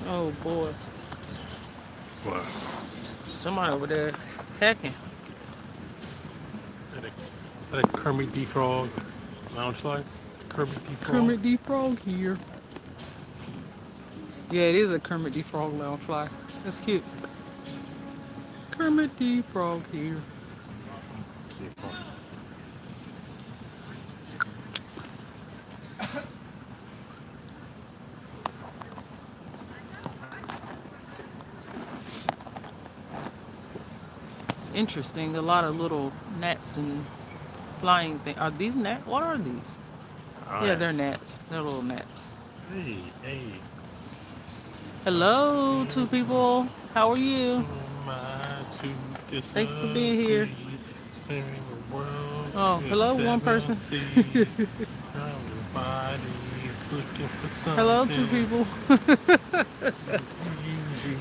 Oh boy, What? somebody over there hacking. At a Kermit D Frog lounge life? Kermit D Frog? Kermit the Frog here. Yeah, it is a Kermit the Frog lounge fly. That's cute. Kermit the Frog here. See if I- It's interesting. A lot of little gnats and flying things. Are these gnats? What are these? Yeah, they're Alright. gnats. They're little gnats. Hey, hey. Hello, two people. How are you? Am I to Thank you for being here. disagree? Spinning the world Oh, with hello, one seven person. seas. Everybody's looking for Hello, two something people. easy.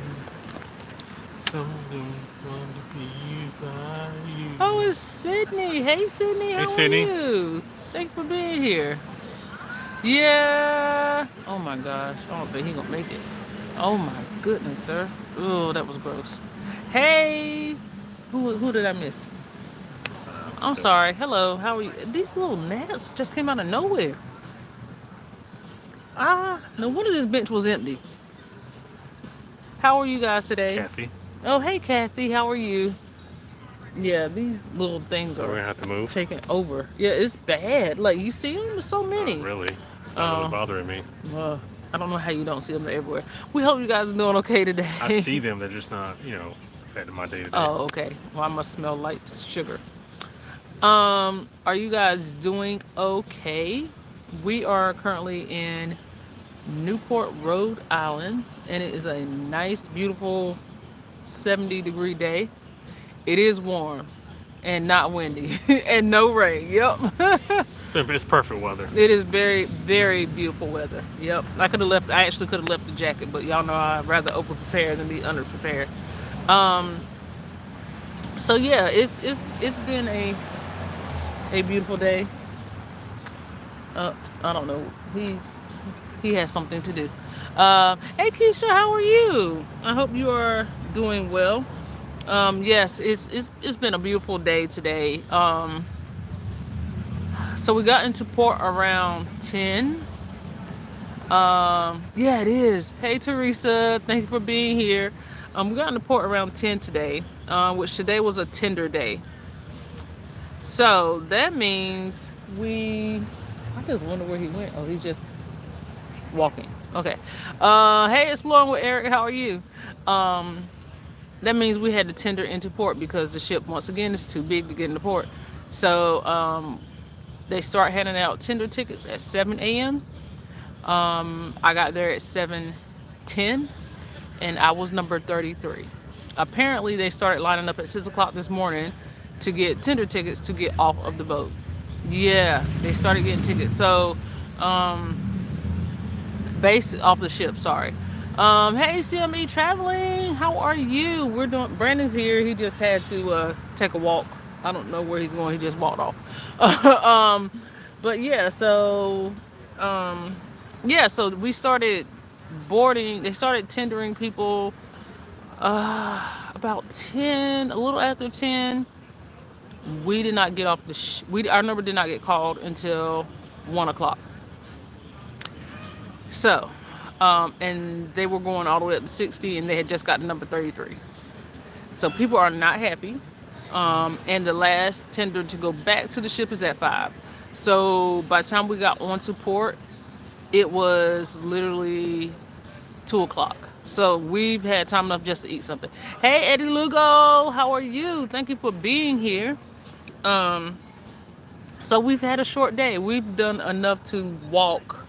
Something want to be used by Oh, you. it's Sydney. Hey, Sydney. Hey, How are Sydney. you? Thank you for being here. Yeah. Oh my gosh. I don't think he gonna make it. Oh my goodness, sir. Oh, that was gross. Hey. Who did I miss? I'm Still. sorry. Hello. How are you? These little gnats just came out of nowhere. Ah, no wonder this bench was empty. How are you guys today? Kathy. Oh, hey, Kathy. How are you? Yeah, these little things So we're are gonna have to move. taking over. Yeah, it's bad. Like, you see them? There's so Not many. really. It's not really Uh, bothering me. uh, I don't know how you don't see them everywhere. We hope you guys are doing okay I today. see them. They're just not, affecting my day to day. Oh, okay. Well, I must smell like sugar. Are you guys doing okay? We are currently in Newport, Rhode Island, and it is a nice, beautiful 70-degree day. It is warm and not windy and no rain. Yep. It's perfect weather. It is very, very beautiful weather. Yep. I actually could have left the jacket, but y'all know I'd rather over prepare than be under prepared. Um, so yeah, it's been a beautiful day. I don't know. He has something to do. Hey Keisha, how are you? I hope you are doing well. Yes, it's been a beautiful day today. So we got into port around 10. Yeah, it is. Hey Teresa, thank you for being here. We got into port around 10 today, which today was a tender day. So that means I just wonder where he went. Oh, he's just walking. Okay. Hey, exploring with Eric. How are you? Um, that means we had to tender into port because the ship once again is too big to get into port. So they start handing out tender tickets at 7 a.m. I got there at 7:10, and I was number 33. Apparently, they started lining up at 6 o'clock this morning to get tender tickets to get off of the boat. Yeah, they started getting tickets. So, base off the ship. Sorry. Hey, CME traveling. How are you? We're doing. Brandon's here. He just had to take a walk. I don't know where he's going. He just walked off. um, but yeah. Um, so we started boarding. They started tendering people about 10, a little after 10. We did not get off our number did not get called until 1 o'clock. So, and they were going all the way up to 60, and they had just gotten number 33. So people are not happy. And the last tender to go back to the ship is at 5. So by the time we got onto port, it was literally 2 o'clock. So we've had time enough just to eat something. Hey, Eddie Lugo, how are you? Thank you for being here. Um, so we've had a short day. We've done enough to walk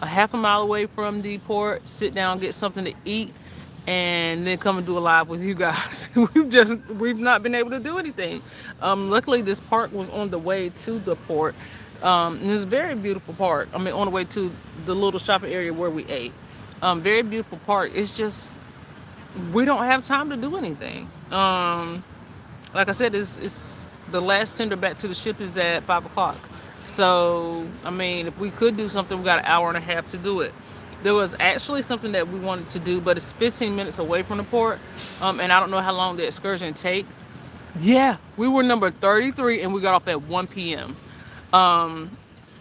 a half a mile away from the port, sit down, get something to eat, and then come and do a live with you guys. We've not been able to do anything. Luckily, this park was on the way to the port. And it's a very beautiful park. I mean, on the way to the little shopping area where we ate. Very beautiful park. It's just we don't have time to do anything. Like I said, it's the last tender back to the ship is at 5 o'clock. So I mean, if we could do something, we got an hour and a half to do it. There was actually something that we wanted to do, but it's 15 minutes away from the port, and I don't know how long the excursion take. Yeah, we were number 33 and we got off at 1 p.m.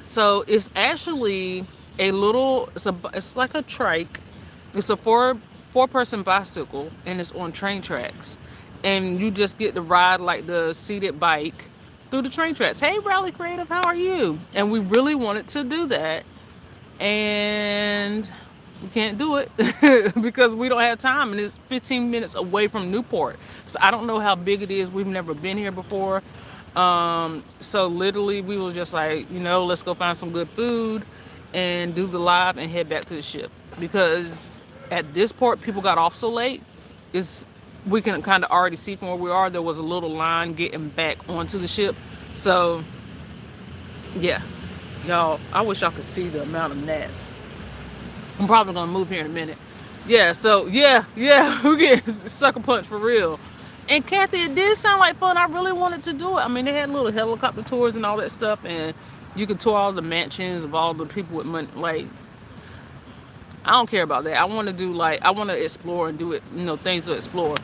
So it's actually a little, it's like a trike. It's a four person bicycle and it's on train tracks. And you just get to ride like the seated bike through the train tracks. Hey, Rally Creative, how are you? And we really wanted to do that. And we can't do it because we don't have time, and it's 15 minutes away from Newport. So I don't know how big it is. We've never been here before. So literally we were just like, let's go find some good food and do the live and head back to the ship, because at this port people got off so late. It's We can kind of already see from where we are, there was a little line getting back onto the ship. So yeah, y'all, I wish y'all could see the amount of gnats. I'm probably gonna move here in a minute. Yeah, so yeah, who gets sucker punch for real? And Kathy, it did sound like fun. I really wanted to do it. I mean, they had little helicopter tours and all that stuff, and you could tour all the mansions of all the people with money. Like, I don't care about that. I want to do I want to explore and do it. Things to explore.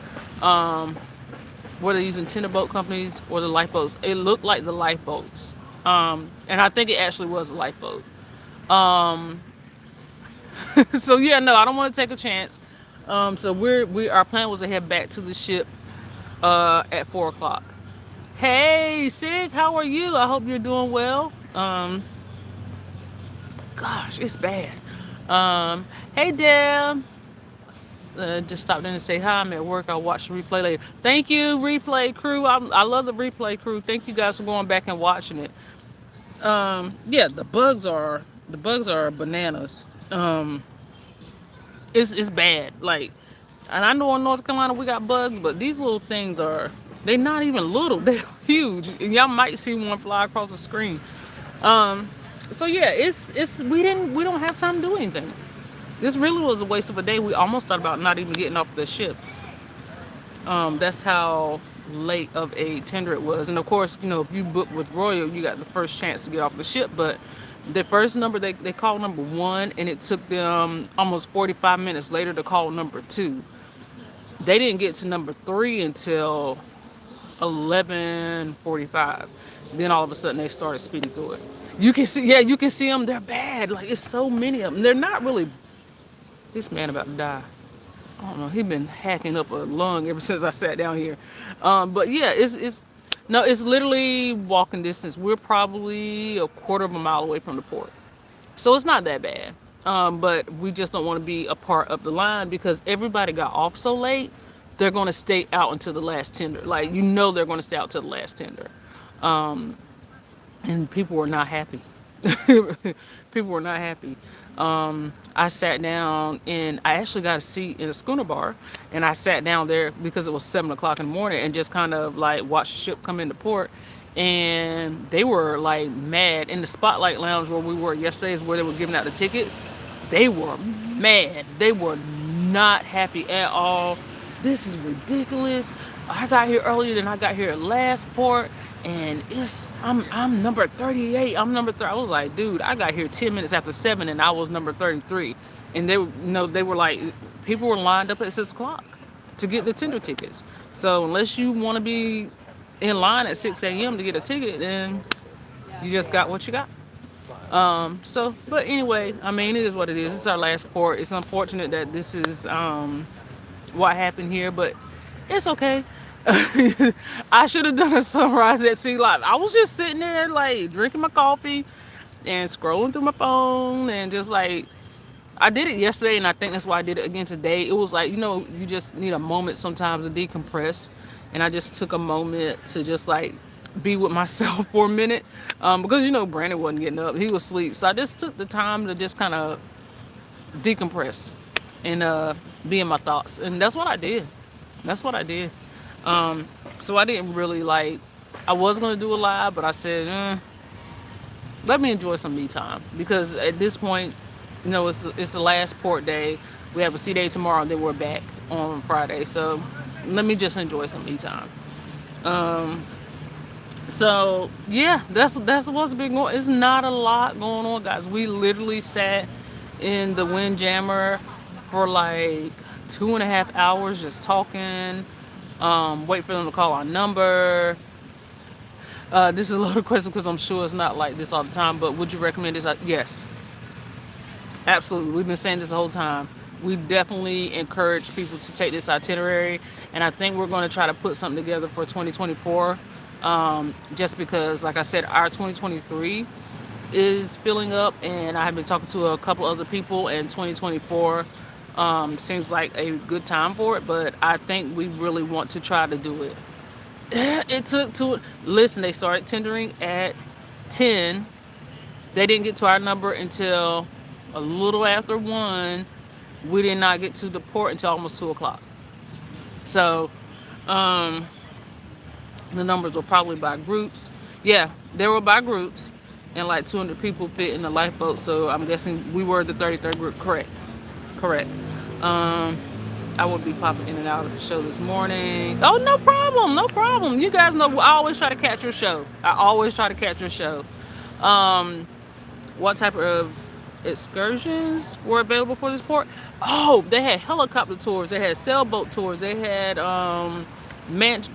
Whether using tenderboat companies or the lifeboats, it looked like the lifeboats. And I think it actually was a lifeboat. So yeah, no, I don't want to take a chance. So our plan was to head back to the ship at 4 o'clock. Hey, Sig, how are you? I hope you're doing well. Gosh, it's bad. Hey, Deb. Just stopped in and say hi. I'm at work. I'll watch the replay later. Thank you, replay crew. I love the replay crew. Thank you guys for going back and watching it. Yeah, the bugs are bananas. It's bad. And I know in North Carolina we got bugs, but these little things they're not even little. They're huge. And y'all might see one fly across the screen. So yeah, we don't have time to do anything. This really was a waste of a day. We almost thought about not even getting off the ship. That's how late of a tender it was. And of course, if you book with Royal, you got the first chance to get off the ship. But the first number, they called number 1, and it took them almost 45 minutes later to call number 2. They didn't get to number 3 until 11:45. Then all of a sudden they started speeding through it. You can see them. They're bad. It's so many of them. They're not really. This man about to die. I don't know. He's been hacking up a lung ever since I sat down here. But yeah, it's literally walking distance. We're probably a quarter of a mile away from the port, so it's not that bad. But we just don't want to be a part of the line because everybody got off so late. They're going to stay out until the last tender. They're going to stay out till the last tender. And people were not happy. People were not happy. I sat down and I actually got a seat in a schooner bar, and I sat down there because it was 7 o'clock in the morning and just kind of watched the ship come into port. And they were mad in the Spotlight Lounge where we were yesterday, is where they were giving out the tickets. They were mad. They were not happy at all. This is ridiculous. I got here earlier than I got here at last port, and I'm number 38. I'm number 3. I was like, dude, I got here 10 minutes after 7 and I was number 33. And they were people were lined up at 6 o'clock to get the tender tickets. So unless you want to be in line at 6 a.m. to get a ticket, then you just got what you got. But anyway, I mean, it is what it is. It's our last port. It's unfortunate that this is what happened here, but it's okay. I should have done a sunrise at Sea Live. I was just sitting there drinking my coffee and scrolling through my phone and just I did it yesterday, and I think that's why I did it again today. It was you just need a moment sometimes to decompress, and I just took a moment to just be with myself for a minute, because Brandon wasn't getting up. He was asleep, so I just took the time to just kind of decompress and be in my thoughts, and that's what I did. So I didn't really I was gonna do a live, but I said, let me enjoy some me time, because at this point, it's the last port day. We have a sea day tomorrow, and then we're back on Friday. So let me just enjoy some me time. So yeah, that's what's been going. It's not a lot going on, guys. We literally sat in the Windjammer for like 2.5 hours just talking. Wait for them to call our number. This is a loaded question because I'm sure it's not like this all the time, but would you recommend this? Yes, absolutely. We've been saying this the whole time. We definitely encourage people to take this itinerary, and I think we're going to try to put something together for 2024. Just because, like I said, our 2023 is filling up, and I have been talking to a couple other people, and 2024 seems like a good time for it. But I think we really want to try to do it. It took to listen. They started tendering at 10. They didn't get to our number until a little after 1. We did not get to the port until almost 2 o'clock. So the numbers were probably by groups. Yeah, they were by groups, and like 200 people fit in the lifeboat. So I'm guessing we were the 33rd group. Correct. I will be popping in and out of the show this morning. Oh, no problem, no problem. You guys know I always try to catch your show. What type of excursions were available for this port? Oh, they had helicopter tours. They had sailboat tours. They had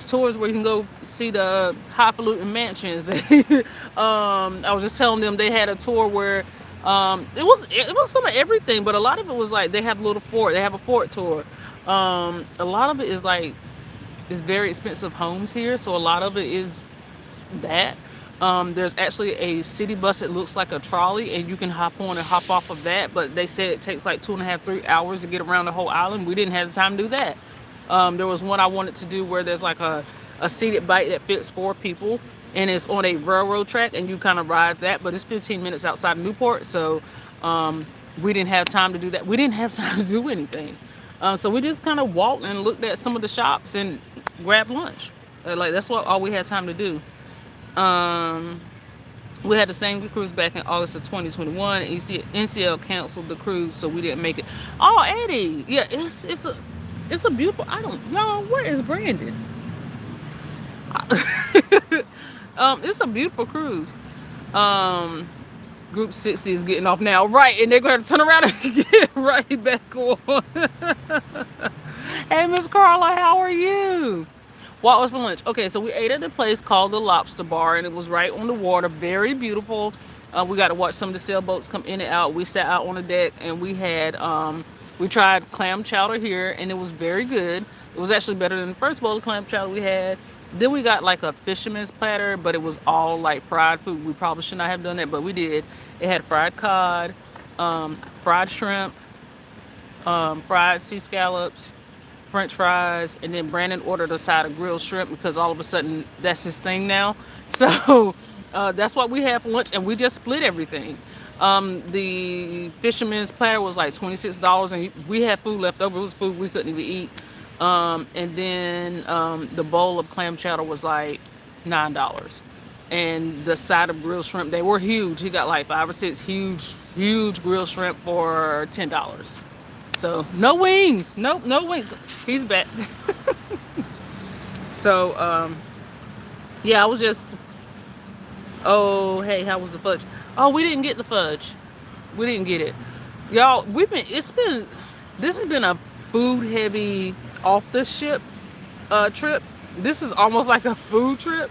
tours where you can go see the highfalutin mansions. I was just telling them they had a tour where it was some of everything, but a lot of it was like they have a little fort. They have a fort tour. A lot of it is like it's very expensive homes here, so a lot of it is that. There's actually a city bus that looks like a trolley, and you can hop on and hop off of that. But they said it takes like 2.5, 3 hours to get around the whole island. We didn't have the time to do that. There was one I wanted to do where there's like a seated bike that fits 4 people, and it's on a railroad track, and you kind of ride that. But it's 15 minutes outside of Newport, so we didn't have time to do that. We didn't have time to do anything. So we just kind of walked and looked at some of the shops and grabbed lunch. Like that's all we had time to do. We had the same cruise back in August of 2021. NCL canceled the cruise, so we didn't make it. Oh, Eddie, yeah, it's a beautiful. Y'all, where is Brandon? It's a beautiful cruise. Group 60 is getting off now, right? And they're going to turn around and get right back on. Hey, Miss Carla, how are you? What was for lunch? Okay, so we ate at a place called the Lobster Bar, and it was right on the water. Very beautiful. We got to watch some of the sailboats come in and out. We sat out on the deck, and we had we tried clam chowder here, and it was very good. It was actually better than the first bowl of clam chowder we had. Then we got like a fisherman's platter, but it was all like fried food. We probably should not have done that, but we did. It had fried cod, fried shrimp, fried sea scallops, French fries, and then Brandon ordered a side of grilled shrimp because all of a sudden that's his thing now. So that's what we had for lunch, and we just split everything. The fisherman's platter was like $26, and we had food left over. It was food we couldn't even eat. And then the bowl of clam chowder was like $9. And the side of grilled shrimp, they were huge. He got like 5 or 6 huge grilled shrimp for $10. So no wings, no wings. He's back. So yeah, I was just. Oh hey, how was the fudge? Oh, we didn't get the fudge. We didn't get it, y'all. This has been a food heavy off the ship trip. This is almost like a food trip.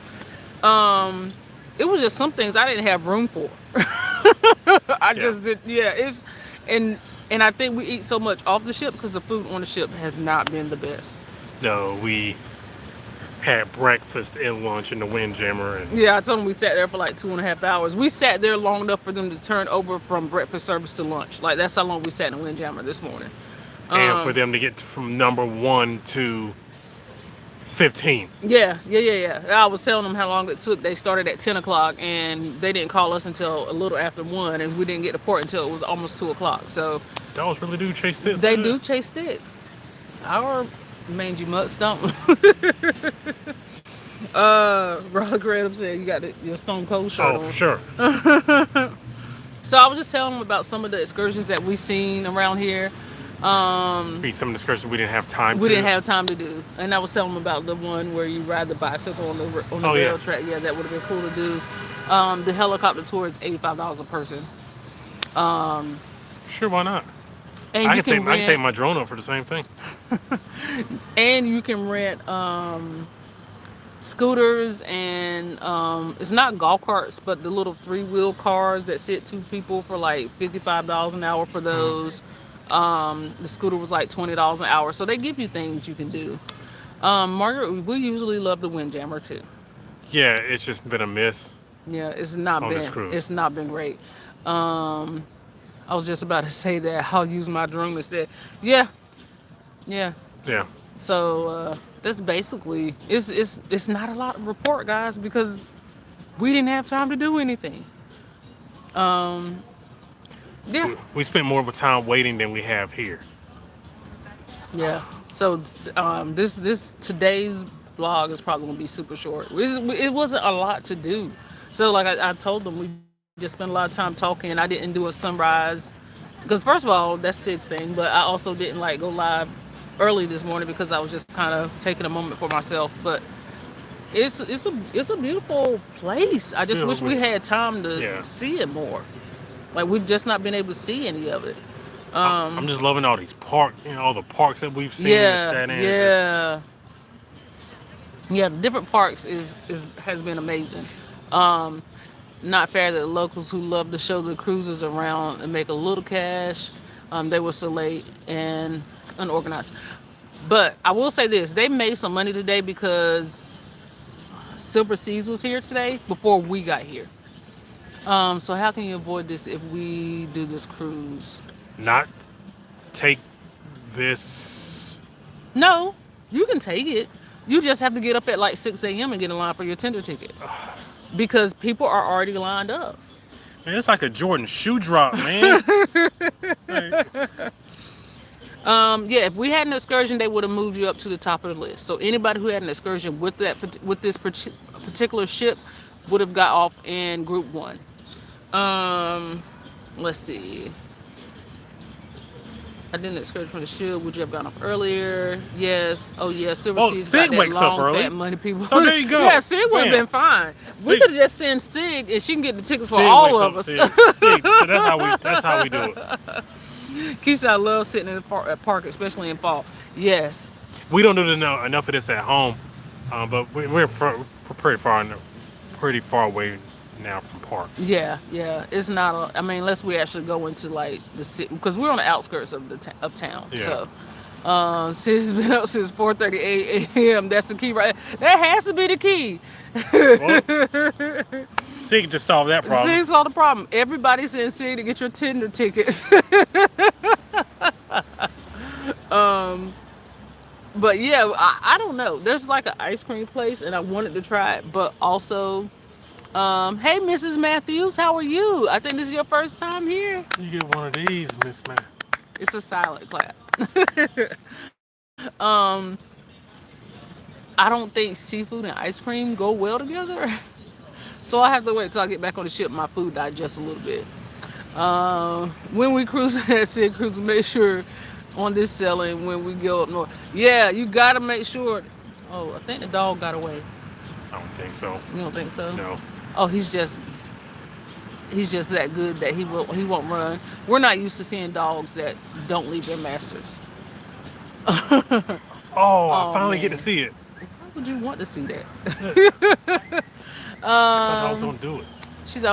It was just some things I didn't have room for. I just did. Yeah, and I think we eat so much off the ship because the food on the ship has not been the best. No, we had breakfast and lunch in the Windjammer. And yeah, I told them we sat there for like 2.5 hours. We sat there long enough for them to turn over from breakfast service to lunch. Like that's how long we sat in the Windjammer this morning. And for them to get from number 1 to 15. Yeah. I was telling them how long it took. They started at 10 o'clock, and they didn't call us until a little after 1, and we didn't get to port until it was almost 2 o'clock. So dogs really do chase sticks. They do chase sticks. Our mangy mutts don't. Brother Graham said you got your Stone Cold shirt on. Oh, for sure. So I was just telling them about some of the excursions that we seen around here. Some of the excursions we didn't have time to do. And I was telling them about the one where you ride the bicycle on the rail track. Yeah, that would have been cool to do. The helicopter tour is $85 a person. Sure, why not? And I you can can take my drone up for the same thing. and you can rent scooters and it's not golf carts, but the little 3-wheel cars that sit 2 people for like $55 an hour for those. The scooter was like $20 an hour, so they give you things you can do. Margaret, we usually love the Windjammer too. Yeah, it's just been a miss Yeah, on this cruise. it's not been great. I was just about to say that I'll use my drone instead. Yeah. Yeah. So that's basically it's not a lot to report, guys, because we didn't have time to do anything. Yeah. We spent more of a time waiting than we have here. Yeah. So this today's vlog is probably gonna be super short. It wasn't a lot to do. So like I told them, we just spent a lot of time talking. I didn't do a sunrise because first of all, that's Sig's thing, but I also didn't like go live early this morning because I was just kind of taking a moment for myself. But it's a beautiful place. I just wish we had time to see it more. Like we've just not been able to see any of it. I'm just loving all these all the parks that we've seen. Yeah. The different parks has been amazing. Not fair that the locals who love to show the cruises around and make a little cash, they were so late and unorganized. But I will say this, they made some money today because Silver Seas was here today before we got here. So how can you avoid this if we do this cruise? Not take this. No, you can take it. You just have to get up at like 6 a.m. and get in line for your tender ticket. Because people are already lined up. Man, it's like a Jordan shoe drop, man. If we had an excursion, they would have moved you up to the top of the list. So anybody who had an excursion with this particular ship would have got off in Group 1. Let's see. I did an excursion from the ship. Would you have gone up earlier? Yes. Oh, yeah. Silver Seas got that wakes up long, early. fat money people. So there you go. Yeah, Sig would have been fine. We could just send Sig, and she can get the tickets for all of us. Sig. So that's how we do it. Keisha loves sitting in the park, especially in fall. Yes. We don't do enough of this at home, but we're pretty far away now from parks. Yeah. It's not. Unless we actually go into like the city, because we're on the outskirts of town. Yeah. So, Sig's been up since 4:38 a.m. That's the key, right? That has to be the key. Well, Sig just solved that problem. Sig solved the problem. Everybody sent Sig to get your tender tickets. But yeah, I don't know. There's like an ice cream place, and I wanted to try it, but also. Hey, Mrs. Matthews, how are you? I think this is your first time here. You get one of these, Miss Man. It's a silent clap. I don't think seafood and ice cream go well together. So I have to wait till I get back on the ship and my food digests a little bit. When we cruise at Sig Cruise, make sure on this sailing when we go up north. Yeah, you gotta make sure. Oh, I think the dog got away. I don't think so. You don't think so? No. Oh, he's just that good that he won't run. We're not used to seeing dogs that don't leave their masters. I finally get to see it. Why would you want to see that? Dogs don't do it. She said,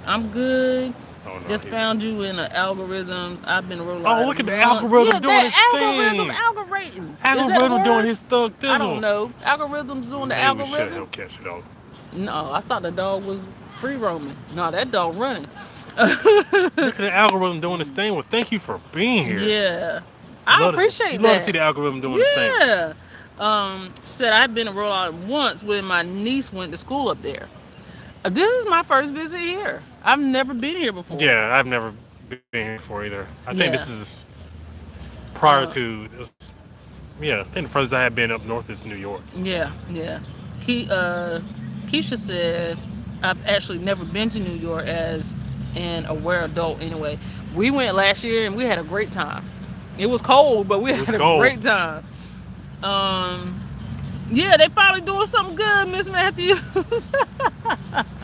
I'm good. Oh, no, Just found you in the algorithms. I've been rolling. Oh, look at the algorithm doing his thing. Algorithm doing his thug thizzle. I don't know. Algorithm's doing the algorithm. He'll catch it all. No, I thought the dog was free roaming. No, that dog running. Look at the algorithm doing his thing. Well, thank you for being here. Yeah. I appreciate that. You love to see the algorithm doing his thing. Yeah. She said I've been to Rhode Island once when my niece went to school up there. This is my first visit here. I've never been here before. Yeah, I've never been here before either. I think this is prior to. I think the furthest I have been up north is New York. Yeah. Keisha said I've actually never been to New York as an aware adult anyway. We went last year and we had a great time. It was cold, but we had a great time. Yeah, they finally doing something good, Miss Matthews.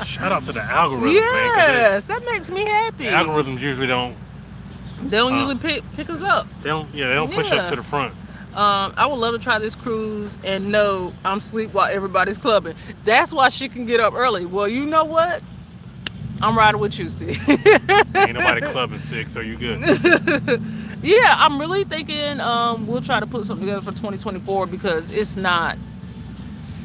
Shout out to the algorithms, yes, that makes me happy. The algorithms usually don't They don't usually pick us up. They don't push us to the front. I would love to try this cruise and know I'm asleep while everybody's clubbing. That's why she can get up early. Well, you know what? I'm riding with you, see. Ain't nobody clubbing 6, so you good. Yeah, I'm really thinking we'll try to put something together for 2024 because it's not.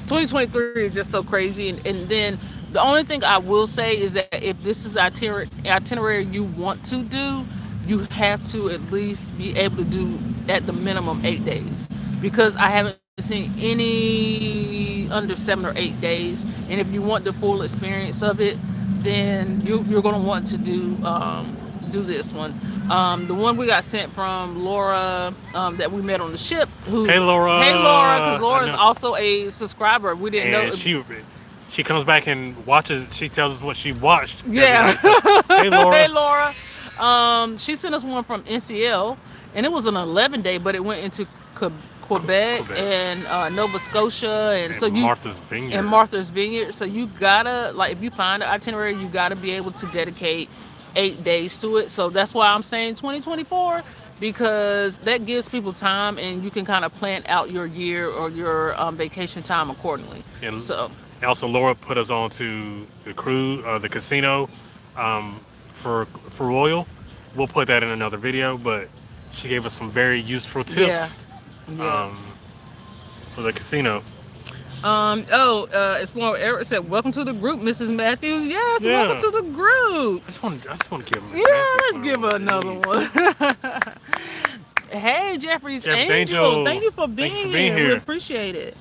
2023 is just so crazy. And then the only thing I will say is that if this is itinerary you want to do, you have to at least be able to do at the minimum 8 days, because I haven't seen any under 7 or 8 days. And if you want the full experience of it, then you're going to want to do this one. The one we got sent from Laura that we met on the ship. Hey Laura, because Laura's also a subscriber. We didn't know. She comes back and watches. She tells us what she watched. Yeah. So, hey Laura. Hey Laura. She sent us one from NCL, and it was an 11-day, but it went into Quebec and Nova Scotia, and so Martha's Vineyard. So you gotta, like, if you find an itinerary, you gotta be able to dedicate 8 days to it. So that's why I'm saying 2024, because that gives people time, and you can kind of plan out your year or your vacation time accordingly. And so also Laura put us on to the cruise, the casino for Royal. We'll put that in another video, but she gave us some very useful tips for the casino. Explorer Eric said, "Welcome to the group, Mrs. Matthews." Yes, welcome to the group. I just want to give her. Let's give her another one. Hey, Jeffrey's Angel. Thank you for being here. We appreciate it.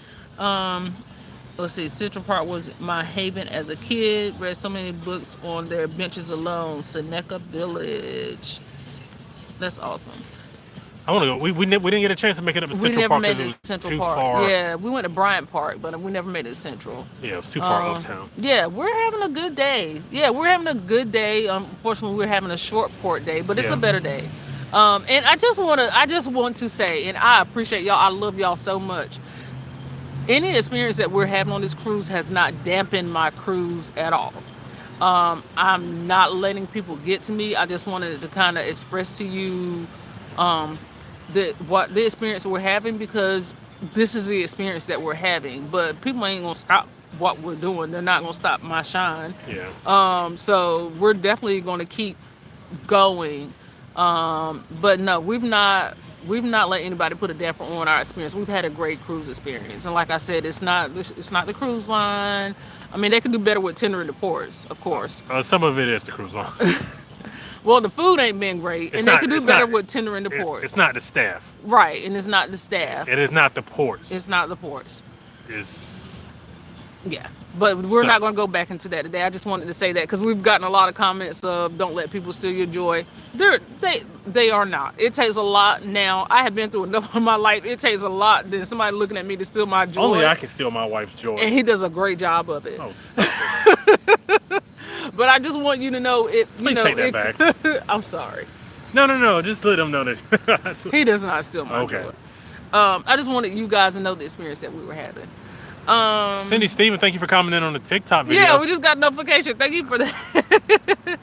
Let's see. Central Park was my haven as a kid. Read so many books on their benches alone. Seneca Village. That's awesome. I want to go. We didn't get a chance to make it up to Central Park. We never made it to Central Park. Far. Yeah, we went to Bryant Park, but we never made it to Central. Yeah, it was too far uptown. Yeah, we're having a good day. Unfortunately, we're having a short port day, but it's a better day. And I just want to say, and I appreciate y'all. I love y'all so much. Any experience that we're having on this cruise has not dampened my cruise at all. I'm not letting people get to me. I just wanted to kind of express to you the experience we're having, because this is the experience that we're having. But people ain't gonna stop what we're doing. They're not gonna stop my shine. Yeah. So we're definitely gonna keep going. But no, we've not let anybody put a damper on our experience. We've had a great cruise experience, and like I said, it's not the cruise line. I mean, they can do better with tendering the ports, of course. Some of it is the cruise line. Well, the food ain't been great, and they could do better with tendering the ports. It's not the staff. Right, and it's not the staff. It is not the ports. It's not the ports. Yeah, but we're not going to go back into that today. I just wanted to say that because we've gotten a lot of comments of "Don't let people steal your joy." They are not. It takes a lot now. I have been through enough in my life. It takes a lot than somebody looking at me to steal my joy. Only I can steal my wife's joy, and he does a great job of it. Oh, stop it. But I just want you to know it. Please take that back. I'm sorry. No. Just let them know that he does not steal my joy. I just wanted you guys to know the experience that we were having. Cindy Steven, thank you for commenting on the TikTok video. Yeah, we just got notification. Thank you for that.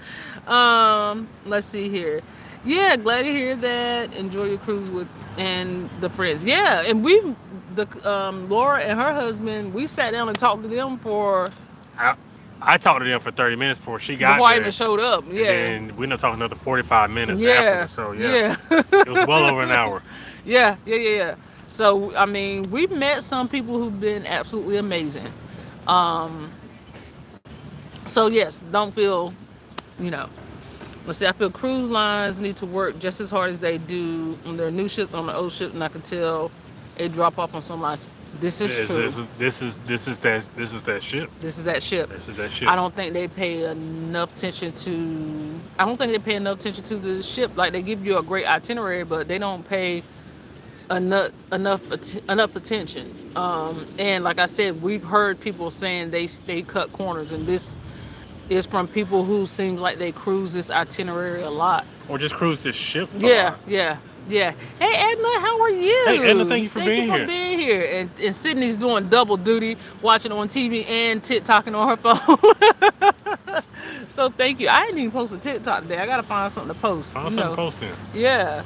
Let's see here. Yeah, glad to hear that. Enjoy your cruise with and the friends. Yeah, and Laura and her husband, we sat down and talked to them for. I talked to them for 30 minutes before she got there. Before I even showed up, yeah. And we ended up talking another 45 minutes after. So yeah. It was well over an hour. Yeah. So, I mean, we've met some people who've been absolutely amazing. So, yes, don't feel, let's see, I feel cruise lines need to work just as hard as they do on their new ships, on the old ship, and I can tell a drop off on some lines. This is true. This is that ship. This is that ship. I don't think they pay enough attention to. I don't think they pay enough attention to the ship. Like, they give you a great itinerary, but they don't pay enough attention. And like I said, we've heard people saying they cut corners, and this is from people who seems like they cruise this itinerary a lot, or just cruise this ship. Yeah. Hey Edna, how are you? Hey Edna, thank you for being here. And Sydney's doing double duty, watching on TV and TikToking on her phone. So thank you. I didn't even post a TikTok today. I gotta find something to post. Find something posting. Yeah.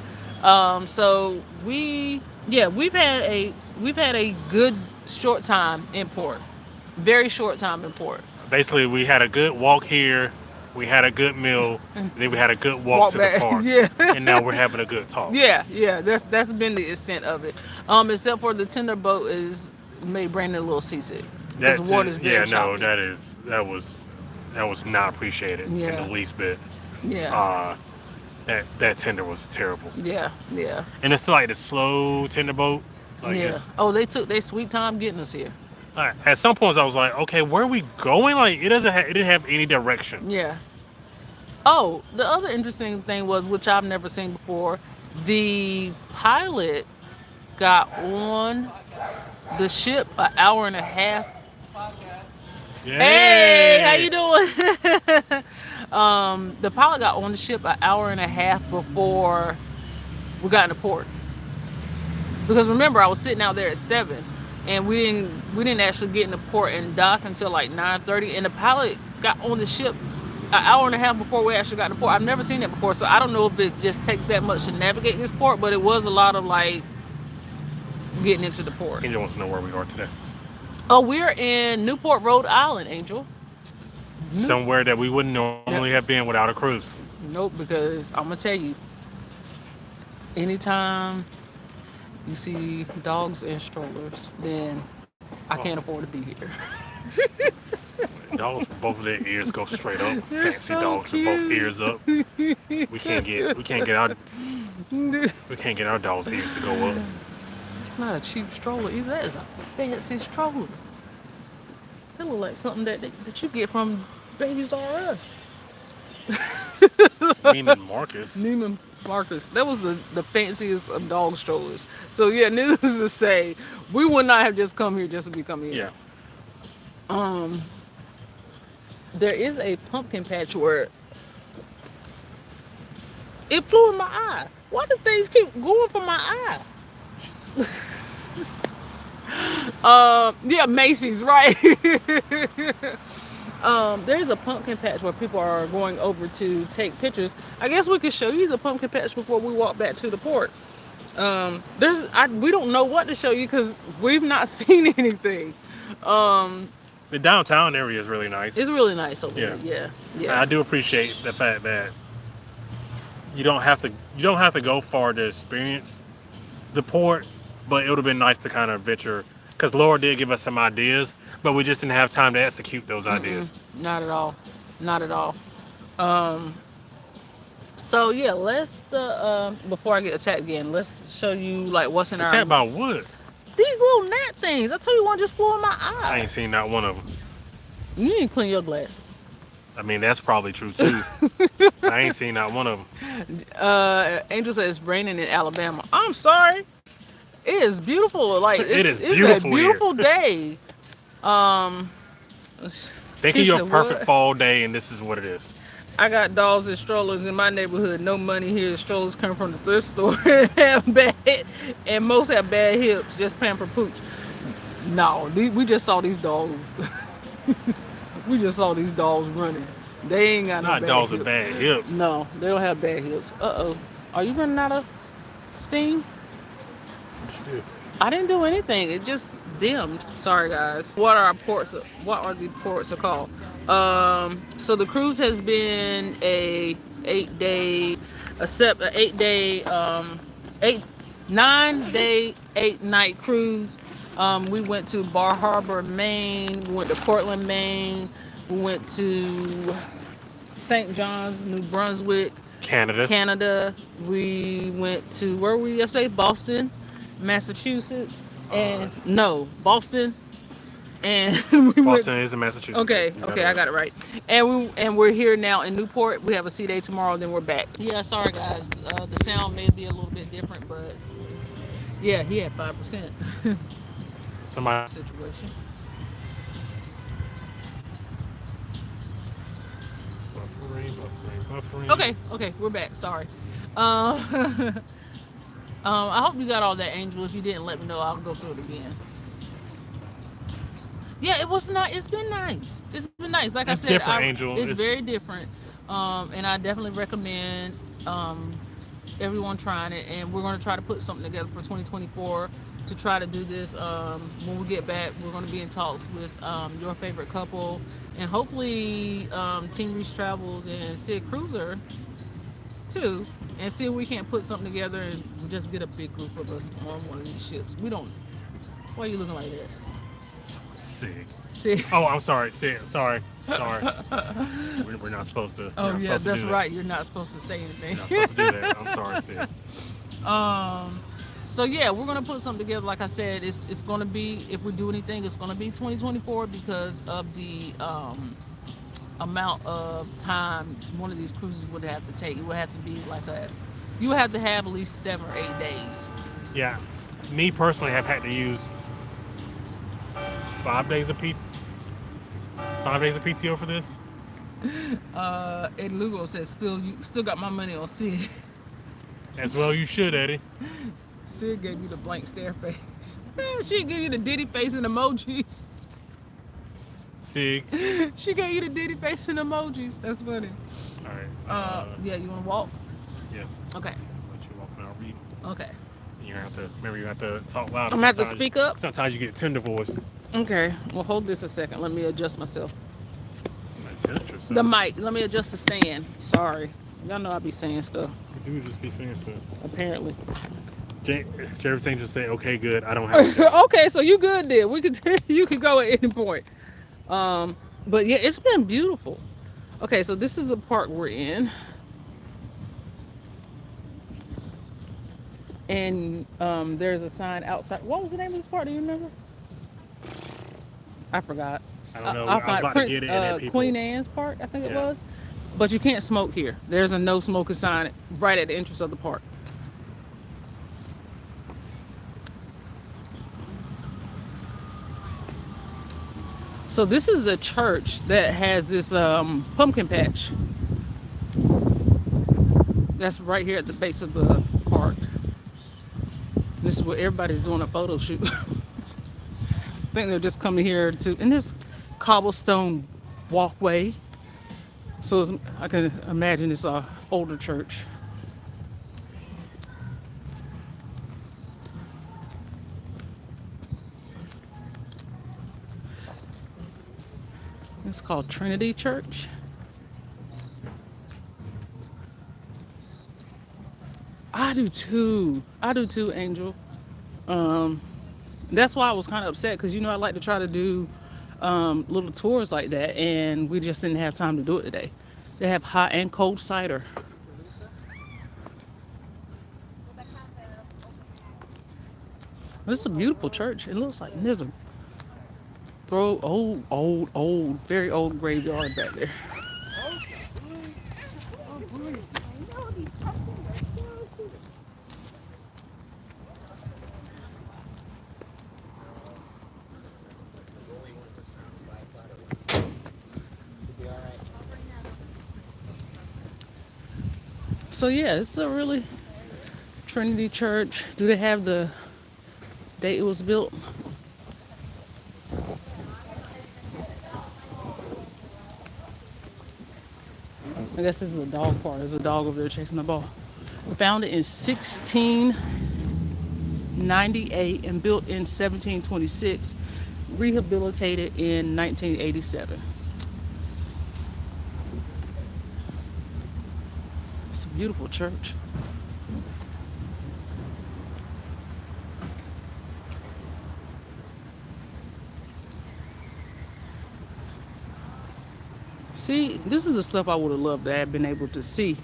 So we've had a good short time in port. Very short time in port. Basically, we had a good walk here, we had a good meal, and then we had a good walk to back. the park. Yeah. And now we're having a good talk. Yeah. That's been the extent of it. Except for the tender boat is made Brandon a little seasick. Because the water's very choppy. that was not appreciated in the least bit. Yeah. That tender was terrible. Yeah. And it's like the slow tender boat. Like Oh, they took their sweet time getting us here. At some points, I was like, okay, where are we going? Like, it didn't have any direction. Yeah. Oh, the other interesting thing was, which I've never seen before, the pilot got on the ship an hour and a half. Yay. Hey, how you doing? The pilot got on the ship an hour and a half before we got into port. Because remember, I was sitting out there at 7. And we didn't actually get into port and dock until like 9:30. And the pilot got on the ship an hour and a half before we actually got to port. I've never seen it before, so I don't know if it just takes that much to navigate this port, but it was a lot of like getting into the port. Angel wants to know where we are today. Oh, we're in Newport, Rhode Island, Angel. Somewhere that we wouldn't normally have been without a cruise. Nope, because I'm gonna tell you, anytime you see dogs and strollers, then I can't afford to be here. Dogs with both of their ears go straight up. They're Fancy so dogs cute. with both ears up. We can't get our dogs' ears to go up. It's not a cheap stroller either. That is a fancy stroller. That look like something that you get from Babies R Us. Neiman Marcus. Neiman Marcus. That was the fanciest of dog strollers. So yeah, needless to say, we would not have just come here just to be coming here. Yeah. There is a pumpkin patch where it flew in my eye. Why do things keep going for my eye? Yeah, Macy's, right? There's a pumpkin patch where people are going over to take pictures. I guess we could show you the pumpkin patch before we walk back to the port. We don't know what to show you because we've not seen anything. The downtown area is really nice. It's really nice over there. Yeah. I do appreciate the fact that you don't have to go far to experience the port, but it would have been nice to kind of venture, because Laura did give us some ideas, but we just didn't have time to execute those ideas. Not at all. So yeah, let's before I get attacked again, let's show you like what's in our. Attacked by what? These little gnat things. I told you one just flew in my eye. I ain't seen not one of them. You need to clean your glasses. I mean, that's probably true too. I ain't seen not one of them. Angel says it's raining in Alabama. I'm sorry. It is beautiful. Like it's beautiful a beautiful here. day. Think of your perfect fall day, and this is what it is. I got dolls and strollers in my neighborhood. No money here. The strollers come from the thrift store and most have bad hips. Just pamper pooch. No, we just saw these dogs. We just saw these dogs running. They ain't got no bad hips. Not dogs with bad hips. No, they don't have bad hips. Uh-oh. Are you running out of steam? What you do? I didn't do anything. It just dimmed. Sorry, guys. What are the ports are called? So the cruise has been a 9-day, 8-night cruise. We went to Bar Harbor, Maine. We went to Portland, Maine. We went to St. John's, New Brunswick, Canada. We went to, where were we yesterday? Boston, Massachusetts. And Boston. And Boston is in Massachusetts. Okay, I got it right. And we're here now in Newport. We have a sea day tomorrow, then we're back. Yeah, sorry guys. The sound may be a little bit different, but yeah, he had 5%. Somebody situation. Buffering. Okay, we're back. Sorry. I hope you got all that, Angel. If you didn't, let me know. I'll go through it again. Yeah, it was not. It's been nice. It's been nice. Like I It's said, different, Angel. it's very different. And I definitely recommend everyone trying it. And we're going to try to put something together for 2024 to try to do this. When we get back, we're going to be in talks with your favorite couple, and hopefully Team Reach Travels and Sid Cruiser too, and see if we can't put something together and just get a big group of us on one of these ships. We don't. Why are you looking like that? Sick. Sid. Oh, I'm sorry. Sick. Sorry. We're not supposed to. Oh yeah, supposed that's to do right. You're not supposed to say anything. That. You're not supposed to do that. I'm sorry, Sid. So yeah, we're gonna put something together. Like I said, it's gonna be, if we do anything, it's gonna be 2024 because of the amount of time one of these cruises would have to take. It would have to be like you would have to have at least 7 or 8 days. Yeah, me personally have had to use 5 days of 5 days of PTO for this. Ed Lugo says, you still got my money on Sid. As well, you should, Eddie. Sid gave you the blank stare face. She gave you the Diddy face and emojis. Sig. She gave you the Diddy face and emojis. That's funny. All right. Yeah, you want to walk? Yeah. Okay. Let you walk and I'll read. Okay. You have to talk loud. I'm gonna have to speak up. Sometimes you get tender voice. Okay. Well, hold this a second. Let me adjust myself. Adjust yourself. The mic. Let me adjust the stand. Sorry. Y'all know I be saying stuff. You do just be saying stuff. Apparently. Everything just say, okay, good. I don't have to. Okay, so you good then. We could you could go at any point. But yeah, it's been beautiful. Okay, so this is the park we're in. And there's a sign outside. What was the name of this park? Do you remember? I forgot. I don't know. I'll I was find about to get it in there, people. Queen Anne's Park, I think it Yeah. was. But you can't smoke here. There's a no smoking sign right at the entrance of the park. So this is the church that has this pumpkin patch. That's right here at the base of the park. This is where everybody's doing a photo shoot. I think they're just coming here to, and this cobblestone walkway. So I can imagine it's an older church. It's called Trinity Church. I do too, Angel. That's why I was kind of upset, because I like to try to do little tours like that, and we just didn't have time to do it today. They have hot and cold cider. This is a beautiful church. It looks like there's a old, very old graveyard back there. So yeah, it's a really Trinity Church. Do they have the date it was built? I guess this is a dog park. There's a dog over there chasing the ball. Founded in 1698 and built in 1726. Rehabilitated in 1987. It's a beautiful church. See, this is the stuff I would have loved to have been able to see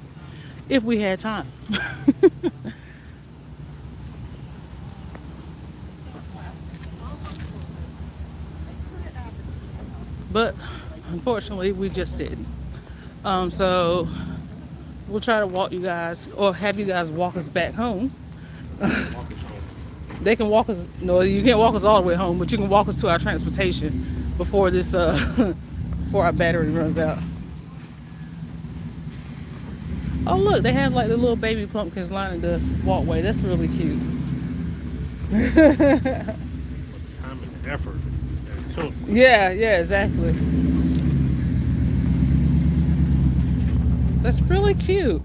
if we had time. But unfortunately, we just didn't. So we'll try to walk you guys, or have you guys walk us back home. They can walk us. No, you can't walk us all the way home, but you can walk us to our transportation before this. Before our battery runs out. Oh look, they have like the little baby pumpkins lining the walkway. That's really cute. Time and effort it too. Yeah, exactly. That's really cute.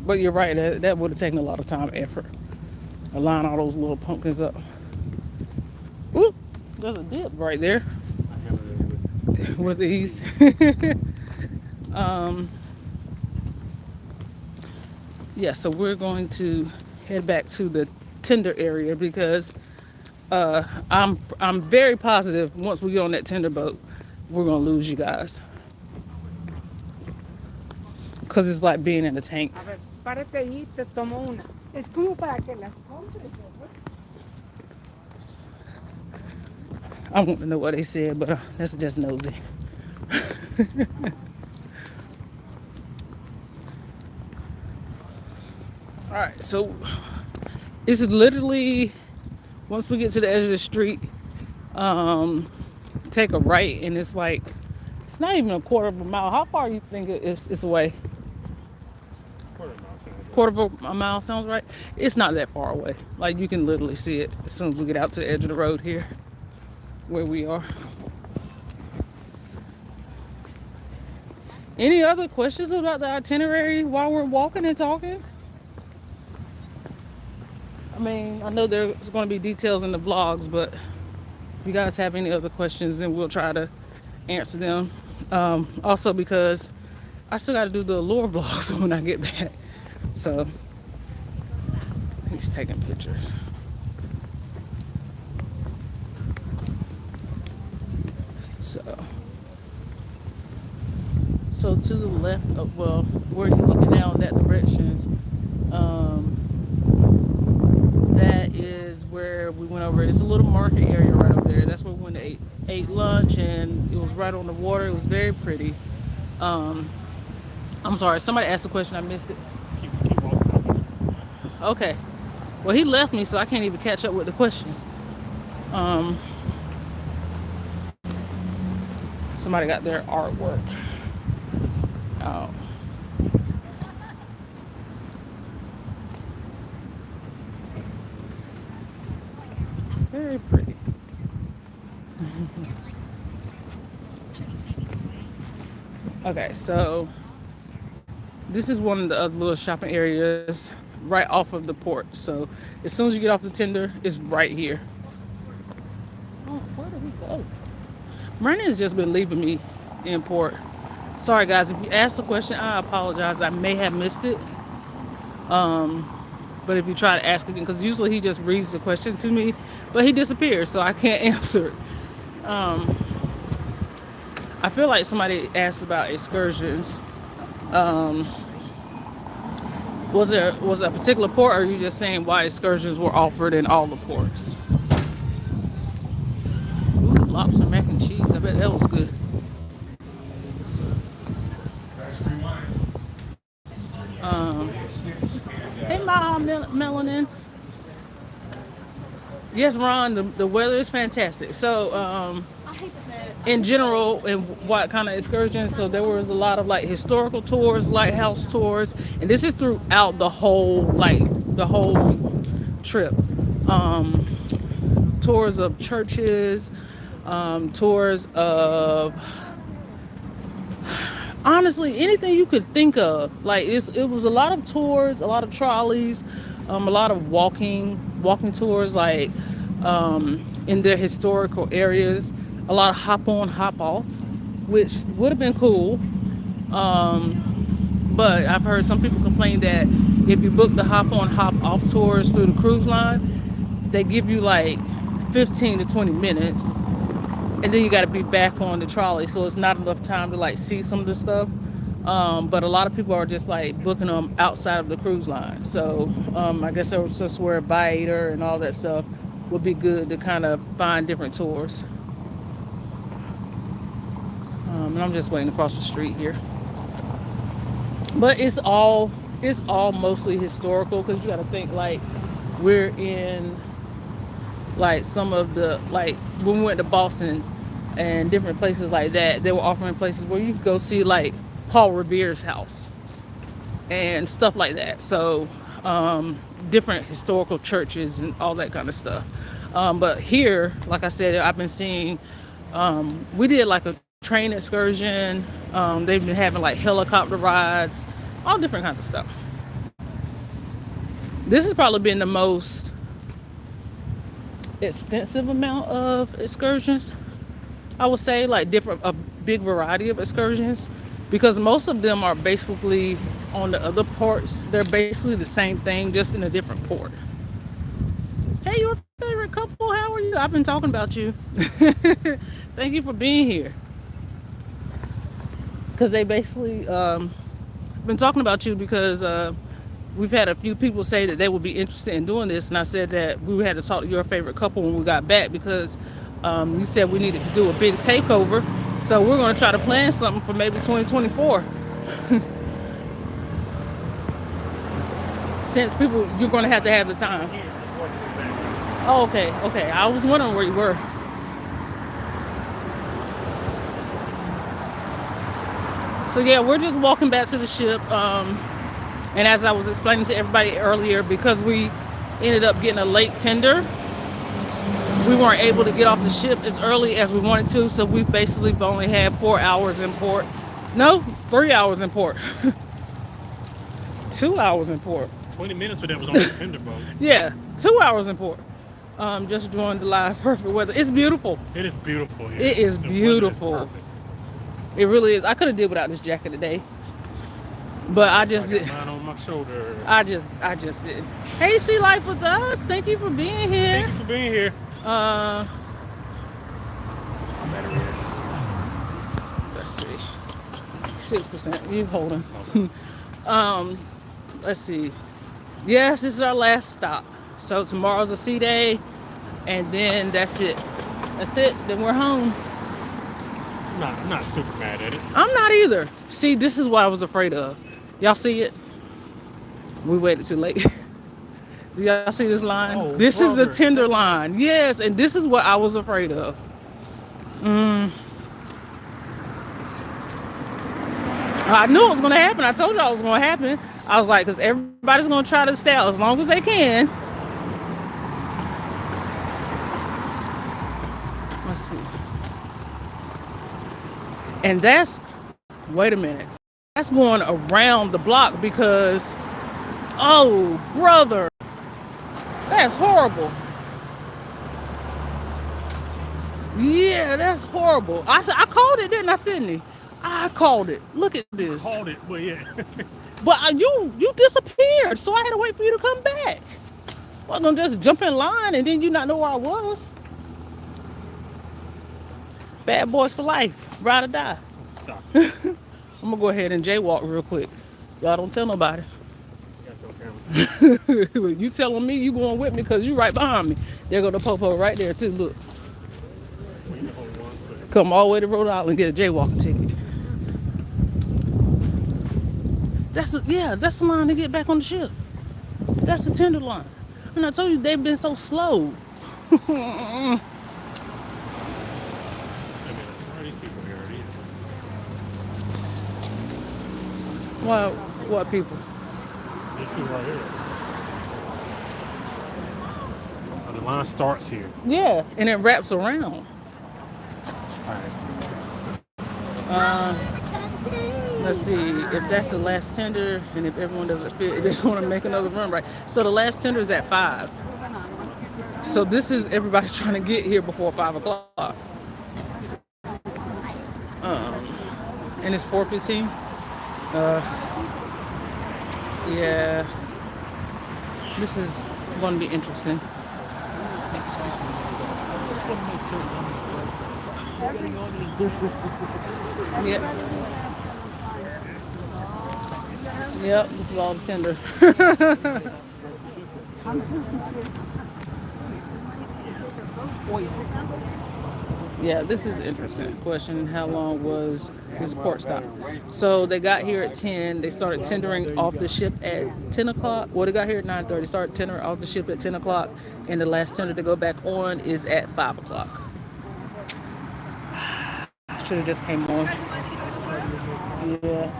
But you're right, that would have taken a lot of time and effort. Align all those little pumpkins up. Ooh, there's a dip right there with these. Yeah, so we're going to head back to the tender area because I'm very positive once we get on that tender boat, we're gonna lose you guys because it's like being in a tank. A ver, párate allí, te tomo una. Es como para que las compres. I want to know what they said, but that's just nosy. All right, so it's literally once we get to the edge of the street, take a right, and it's like it's not even a quarter of a mile. How far do you think it's away? Quarter of a mile sounds right. It's not that far away. Like you can literally see it as soon as we get out to the edge of the road here, where we are. Any other questions about the itinerary while we're walking and talking? I mean, I know there's going to be details in the vlogs, but if you guys have any other questions, then we'll try to answer them. Also, because I still got to do the allure vlogs when I get back. So, he's taking pictures. So to the left of, well, where you're looking now in that directions, that is where we went over. It's a little market area right over there. That's where we went to ate lunch, and it was right on the water. It was very pretty. I'm sorry, somebody asked a question, I missed it. Keep walking. Okay. Well, he left me, so I can't even catch up with the questions. Somebody got their artwork. Oh. Very pretty. Okay, so this is one of the other little shopping areas right off of the port. So as soon as you get off the tender, it's right here. Oh, where did we go? Brandon's just been leaving me in port. Sorry guys, if you asked the question, I apologize. I may have missed it. But if you try to ask again, because usually he just reads the question to me, but he disappears, so I can't answer it. I feel like somebody asked about excursions. Was it a particular port, or are you just saying why excursions were offered in all the ports? Ooh, lobster mac and cheese. I bet that was good. Hey, Mom, Melanin. Yes, Ron, the weather is fantastic. So, in general, in what kind of excursions, so there was a lot of like historical tours, lighthouse tours, and this is throughout the whole trip. Tours of churches, tours of honestly anything you could think of. Like it was a lot of tours, a lot of trolleys, a lot of walking tours, like in their historical areas. A lot of hop on, hop off, which would have been cool. But I've heard some people complain that if you book the hop on, hop off tours through the cruise line, they give you like 15 to 20 minutes, and then you got to be back on the trolley, so it's not enough time to like see some of the stuff. But a lot of people are just like booking them outside of the cruise line. So I guess that's where Viator and all that stuff would be good to kind of find different tours. And I'm just waiting across the street here. But it's all mostly historical, because you got to think like we're in like some of the, like when we went to Boston and different places like that, they were offering places where you could go see like Paul Revere's house and stuff like that. So different historical churches and all that kind of stuff. But here, like I said, I've been seeing, we did like a train excursion. They've been having like helicopter rides, all different kinds of stuff. This has probably been the most extensive amount of excursions, I would say, like a big variety of excursions, because most of them are basically on the other ports. They're basically the same thing, just in a different port. Hey, your favorite couple, how are you? I've been talking about you. Thank you for being here. Because they basically been talking about you because we've had a few people say that they would be interested in doing this, and I said that we had to talk to your favorite couple when we got back, because you said we needed to do a big takeover. So we're going to try to plan something for maybe 2024. Since people, you're going to have the time. Oh, okay. I was wondering where you were. So yeah, we're just walking back to the ship. And as I was explaining to everybody earlier, because we ended up getting a late tender, we weren't able to get off the ship as early as we wanted to. So we basically only had 4 hours in port. No, 3 hours in port. 2 hours in port. 20 minutes for that was on the tender boat. Yeah, 2 hours in port. Just enjoying the live perfect weather. It's beautiful. It is beautiful here. It is The beautiful. weather is perfect. It really is. I could have did without this jacket today, but I just did. Mine on my shoulder. I just did. Hey, Sea Life with us. Thank you for being here. Thank you for being here. Let's see. 6%. You holding? Let's see. Yes, this is our last stop. So tomorrow's a sea day, and then that's it. Then we're home. I'm not super mad at it. I'm not either. See, this is what I was afraid of. Y'all see it? We waited too late. Do y'all see this line? Oh, this is the brother. tender line. Yes, and this is what I was afraid of. I knew it was going to happen. I told y'all it was going to happen. I was like, because everybody's going to try to stay out as long as they can. Let's see. And that's, wait a minute. That's going around the block because, oh, brother. That's horrible. Yeah, that's horrible. I called it, didn't I, Sydney? I called it. Look at this. Called it, but yeah. But you disappeared, so I had to wait for you to come back. I wasn't gonna just jump in line and then you not know where I was. Bad boys for life, ride or die. Stop. I'm gonna go ahead and jaywalk real quick. Y'all don't tell nobody. You telling me you going with me because you right behind me. There go the popo right there too. Look. Come all the way to Rhode Island and get a jaywalking ticket. That's the line to get back on the ship. That's the tender line. And I told you they've been so slow. What people? These people right here. So the line starts here. Yeah, and it wraps around. Let's see, if that's the last tender, and if everyone doesn't fit, they want to make another run, right? So the last tender is at 5. So this is everybody trying to get here before 5 o'clock. And it's 4:15. Yeah, this is going to be interesting. Yep, this is all the tender. Yeah, this is interesting. Question, how long was this port stop? So they got here at 10. They started tendering off the ship at 10 o'clock. Well, they got here at 9:30. Started tendering off the ship at 10 o'clock. And the last tender to go back on is at 5 o'clock. Should have just came on. Yeah.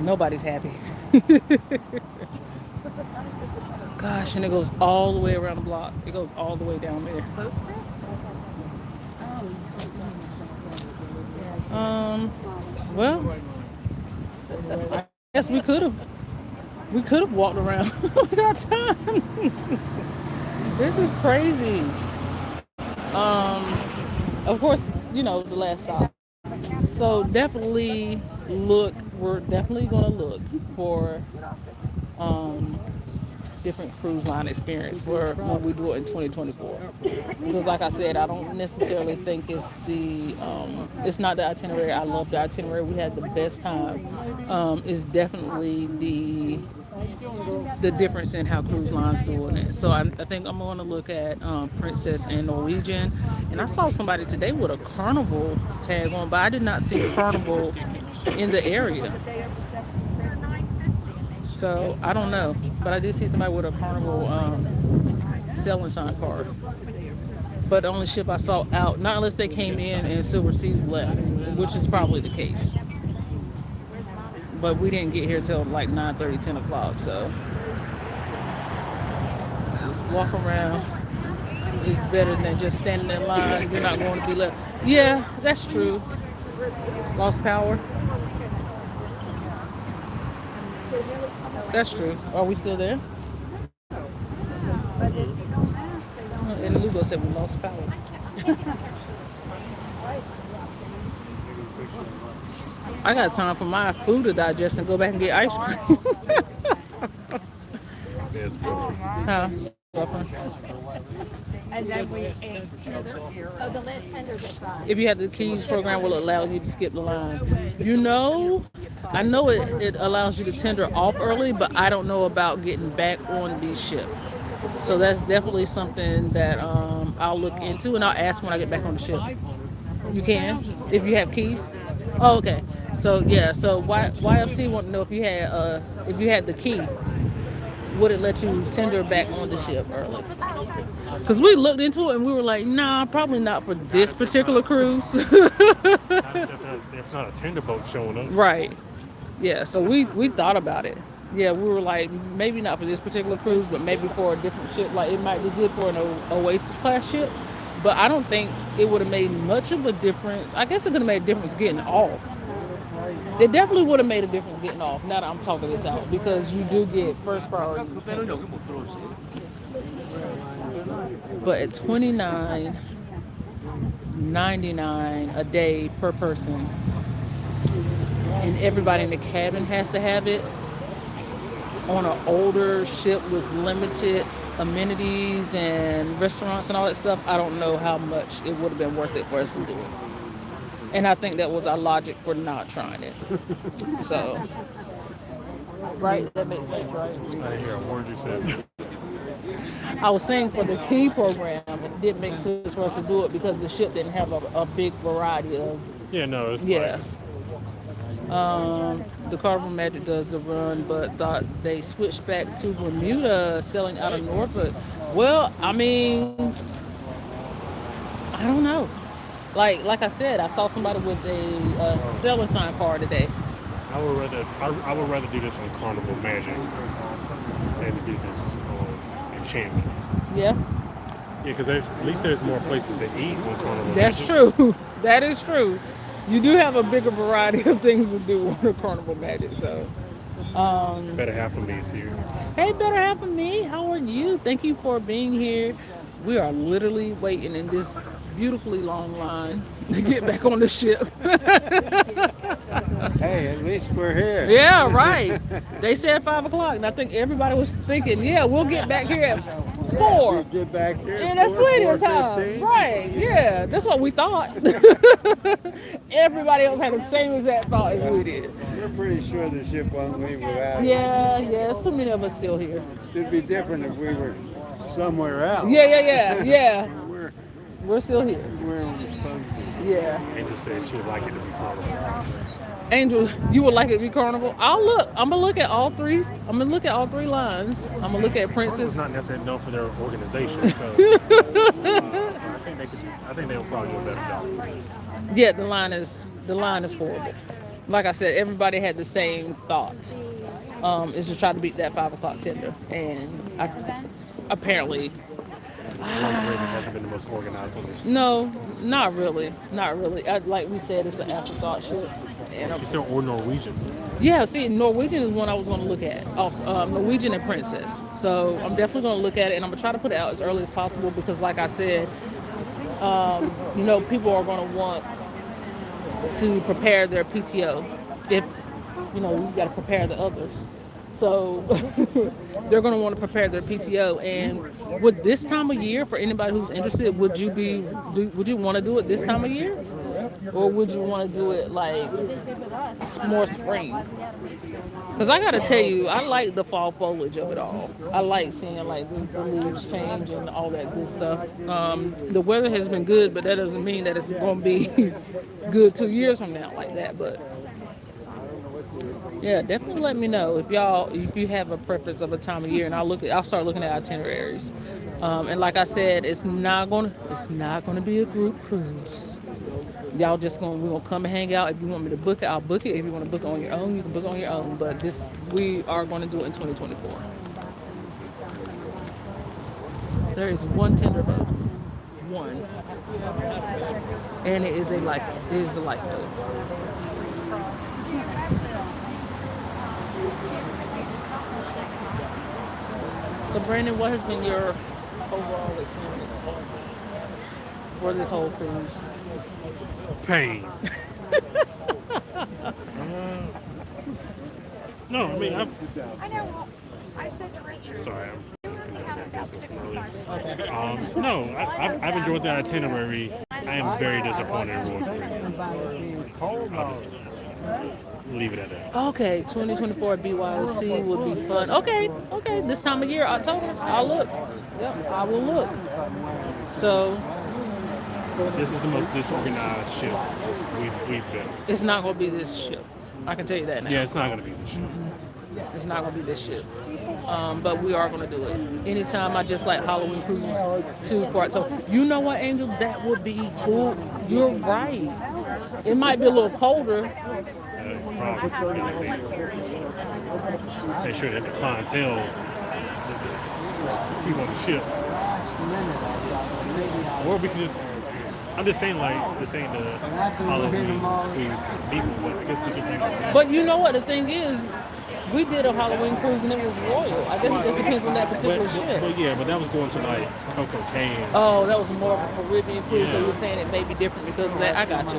Nobody's happy. Gosh, and it goes all the way around the block. It goes all the way down there. Well, I guess we could have walked around. We got time. This is crazy. Of course, you know, the last stop. So definitely we're definitely gonna look for different cruise line experience for when we do it in 2024. Because like I said, I don't necessarily think it's not the itinerary. I love the itinerary. We had the best time. It's definitely the difference in how cruise lines doing it. So I think I'm going to look at Princess and Norwegian. And I saw somebody today with a Carnival tag on, but I did not see Carnival in the area. So I don't know, but I did see somebody with a Carnival selling sign card. But the only ship I saw out, not unless they came in and Silver Seas left, which is probably the case. But we didn't get here till like 9:30, 10 o'clock. So walk around is better than just standing in line. You're not going to be left. Yeah, that's true. Lost power. That's true. Are we still there? And Lugo said we lost power. I got time for my food to digest and go back and get ice cream. Yes, bro. Huh? And then we ate. If you have the Kingz program, will it allow you to skip the line? You know, I know it allows you to tender off early, but I don't know about getting back on the ship. So that's definitely something that I'll look into, and I'll ask when I get back on the ship. You can, if you have keys. Oh, okay. So yeah, so YFC want to know if you had the key, would it let you tender back on the ship early? Because we looked into it and we were like, nah, probably not for this particular cruise. There's not a tender boat showing up. Right. Yeah, so we thought about it. Yeah, we were like, maybe not for this particular cruise, but maybe for a different ship. Like, it might be good for an Oasis class ship, but I don't think it would have made much of a difference. I guess it could have made a difference getting off. It definitely would have made a difference getting off, now that I'm talking this out, because you do get first priority. But at $29.99 a day per person, and everybody in the cabin has to have it, on an older ship with limited amenities and restaurants and all that stuff, I don't know how much it would have been worth it for us to do it. And I think that was our logic for not trying it. So, right? That makes sense, right? I didn't hear a word you said. I was saying for the key program, it didn't make sense for us to do it because the ship didn't have a big variety of. Yeah, no, it's Yeah. like, The Carnival Magic does the run, but thought they switched back to Bermuda, selling out of Norfolk. Well, I mean, I don't know. Like I said, I saw somebody with a selling sign card today. I would rather do this on Carnival Magic than to do this on Enchantment. Yeah, Yeah, because at least there's more places to eat on Carnival that's Magic. true. That is true. You do have a bigger variety of things to do on the Carnival Magic. So, Better half of me is here. hey, better half of me. How are you? Thank you for being here. We are literally waiting in this beautifully long line to get back on the ship. Hey, at least we're here. Yeah, right. They said 5 o'clock, and I think everybody was thinking, yeah, we'll get back here at 4. We'll get back here. Yeah, that's plenty of time. 4:15. Right, yeah, that's what we thought. Everybody else had the same exact thought as we did. We're pretty sure the ship won't leave without us. Yeah, so many of us still here. It'd be different if we were somewhere else. Yeah. We're We're still here. where we're supposed to be. Yeah. Angel said she would like it to be Carnival. Angel, you would like it to be Carnival? I'll look. I'm gonna look at all three. I'm gonna look at all 3 lines. I'm gonna look at It's Princess. not necessarily known for their organization, so I think they'll probably do a better job. Yeah, the line is horrible. Like I said, everybody had the same thoughts. is to try to beat that 5 o'clock tender. And apparently, Raven hasn't been the most organized on this. no, not really, not really. Like we said, it's an afterthought ship. And She said, or Norwegian. yeah, see, Norwegian is one I was going to look at. Also, Norwegian and Princess. So I'm definitely going to look at it, and I'm going to try to put it out as early as possible because, like I said, people are going to want to prepare their PTO. If we've got to prepare the others. So they're going to want to prepare their PTO. And with this time of year, for anybody who's interested, would you want to do it this time of year? Or would you want to do it like more spring? Because I got to tell you, I like the fall foliage of it all. I like seeing like the leaves change and all that good stuff. The weather has been good, but that doesn't mean that it's going to be good 2 years from now like that. But yeah, definitely let me know if you have a preference of a time of year, and I'll start looking at itineraries. And like I said, it's not gonna be a group cruise. Y'all we're gonna come and hang out. If you want me to book it, I'll book it. If you want to book it on your own, you can book it on your own. But we are going to do it in 2024. There is one tender boat, one, and it is a lifeboat. So Brandon, what has been your overall experience for this whole cruise? Pain. No, I mean, I know. I said to Richard. sorry. Okay. No, I've enjoyed the itinerary. I am very disappointed in Rhode. I'll just leave it at that. Okay, 2024 BYOC would be fun. Okay, this time of year, October, I'll look. Yep, I will look. So This is the most disorganized ship we've been. it's not going to be this ship. I can tell you that now. Yeah, it's not going to be the ship. It's not going to be this ship. But we are going to do it. Anytime I just like Halloween cruises to October. You know what, Angel? That would be cool. You're right. It might be a little colder. They should have the clientele, the people on the ship. Or we can just, I'm just saying the Halloween cruise kind of people, but I guess we can do. But you know what? The thing is, we did a Halloween cruise and it was royal. I guess it just depends on that particular ship. But that was going to like Coco Cay. Oh, that was more of a Caribbean cruise, so you're saying it may be different because of that. I got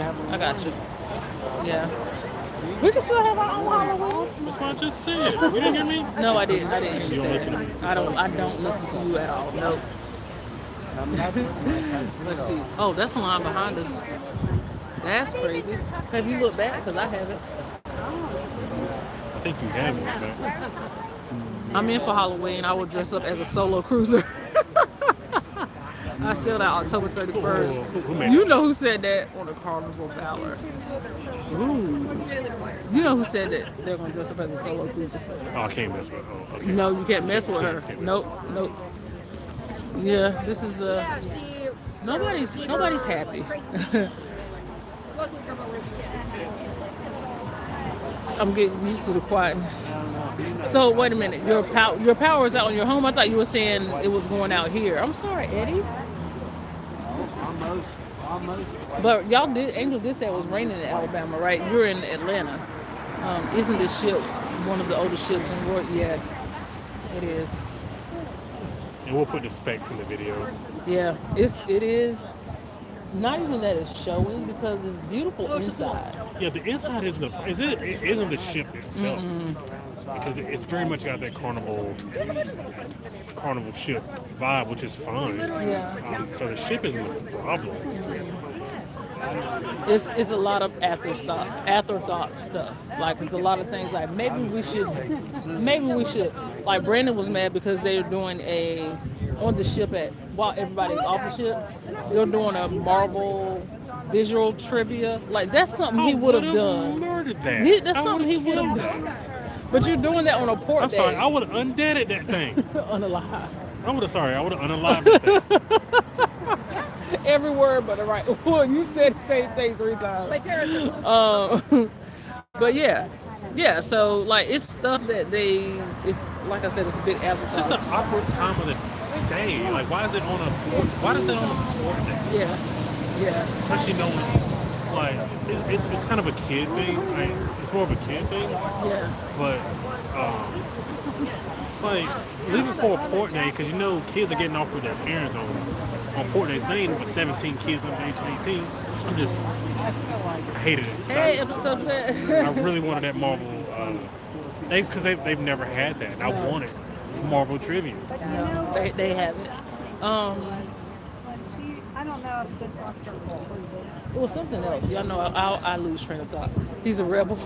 you. Yeah. We can still have our own Halloween. That's what I just said. You didn't hear me? No, I didn't hear you You don't say listen to me. it. I don't listen to you at all. No. Let's see. Oh, that's the line behind us. That's crazy. Have you looked back? Because I haven't. I think you have it, but I'm in for Halloween. I will dress up as a solo cruiser. I sailed out October 31st. Who made You it? know who said that on the Carnival Valor? Ooh. You know who said that they're going to dress up as a solo cruiser? Oh, I can't mess with her. Oh, okay. No, you can't mess with her. Can't mess. Nope. Yeah, this is the... Nobody's happy. I'm getting used to the quietness. So wait a minute, your power is out on your home? I thought you were saying it was going out here. I'm sorry, Eddie. Almost. But Angel did say it was raining in Alabama, right? You're in Atlanta. Isn't this ship one of the oldest ships in the world? Yes, it is. And we'll put the specs in the video. Yeah, it is. Not even that it's showing because it's beautiful inside. Yeah, the inside isn't the ship itself. Because it's very much got that carnival ship vibe, which is fine. Yeah. So the ship isn't the problem. It's a lot of afterthought stuff. Like it's a lot of things like maybe we should. Like Brandon was mad because they're doing on the ship while everybody's off the ship, they're doing a Marvel visual trivia. Like that's something he would have done. Murdered that. That's something he would have done. But you're doing that on a port I'm day. sorry, I would have undeaded that thing. Unalive. I would have unalived that thing. Every word but the right one. You said the same thing 3 times. But yeah, Yeah, so like it's stuff that it's like I said, it's a big It's just an advertisement. awkward time of the day. Like, why is it on a port day? Yeah, yeah, Especially knowing, like, it's kind of a kid thing. Like, it's more of a kid thing. yeah, But, like, leaving for a port day, because you know kids are getting off with their parents on port days. They ain't with 17 kids under the age of 18. I hated it. Hey, episode I really wanted that Marvel, because they've never had that. And I wanted Marvel trivia. no, they haven't. I don't know if this. Well, something else. Y'all know I lose train of thought. He's a rebel.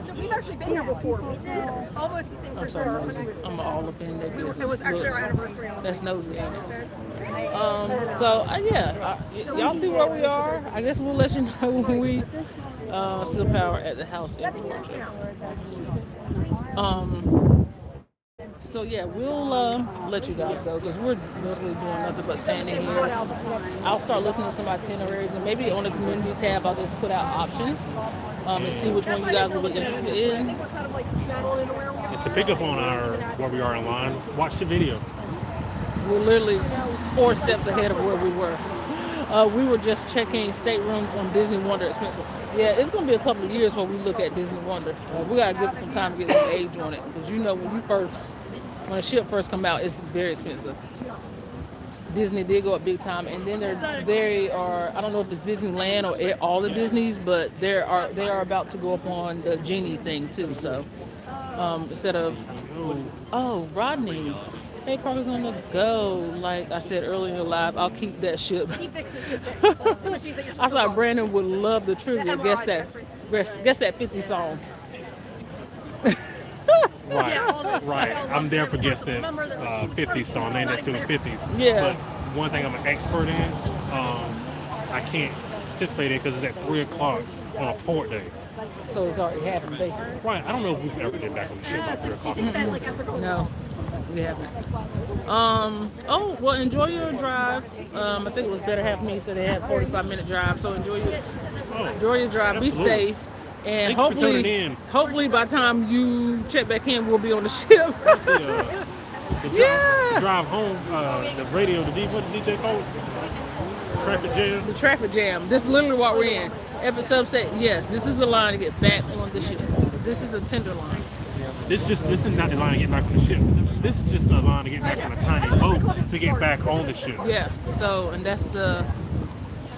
So we've actually been here before. We did almost the same I'm person. sorry, I'm all up in that It business. was actually our Look, anniversary on that's nosy. Ain't it? Y'all see where we are. I guess we'll let you know when we still power at the house in Georgia. So yeah, we'll let you guys go because we're literally doing nothing but standing here. I'll start looking at some itineraries and maybe on the community tab I'll just put out options and see which one you guys will be interested I in. think we're kind of like settled in where we're And to pick up on where we are in line, watch the video. We're literally 4 steps ahead of where we were. We were just checking staterooms on Disney Wonder expensive. Yeah, it's gonna be a couple of years before we look at Disney Wonder. We gotta give it some time to get some age on it because you know when a ship first come out, it's very expensive. Disney did go up big time, and then they are I don't know if it's Disneyland or all the Disneys, but they are about to go up on the genie thing too. So instead of Rodney. Hey, Parker's on the go. Like I said earlier in the live, I'll keep that ship. He fixes the thing. I thought Brandon would love the trivia. Guess that 50 song. Right. I'm there for guess that 50s song. Name that to the 50s. Yeah. But one thing I'm an expert in, I can't participate in because it's at 3 o'clock on a port day. So it's already happened, basically. Right. I don't know if we've ever been back on the ship by 3 o'clock. No, we haven't. Oh, well, enjoy your drive. I think it was Better Half Me, so they had 45-minute drive. So enjoy your drive. Be absolutely. safe. And Thank you for tuning in. hopefully by the time you check back in, we'll be on the ship. The drive home, the radio, the DJ code, traffic jam. The traffic jam. This is literally what we're in. Episode said, yes, this is the line to get back on the ship. This is the tender line. This is not the line to get back on the ship. This is just the line to get back on a tiny boat to get back on the ship. Yeah. So, and that's the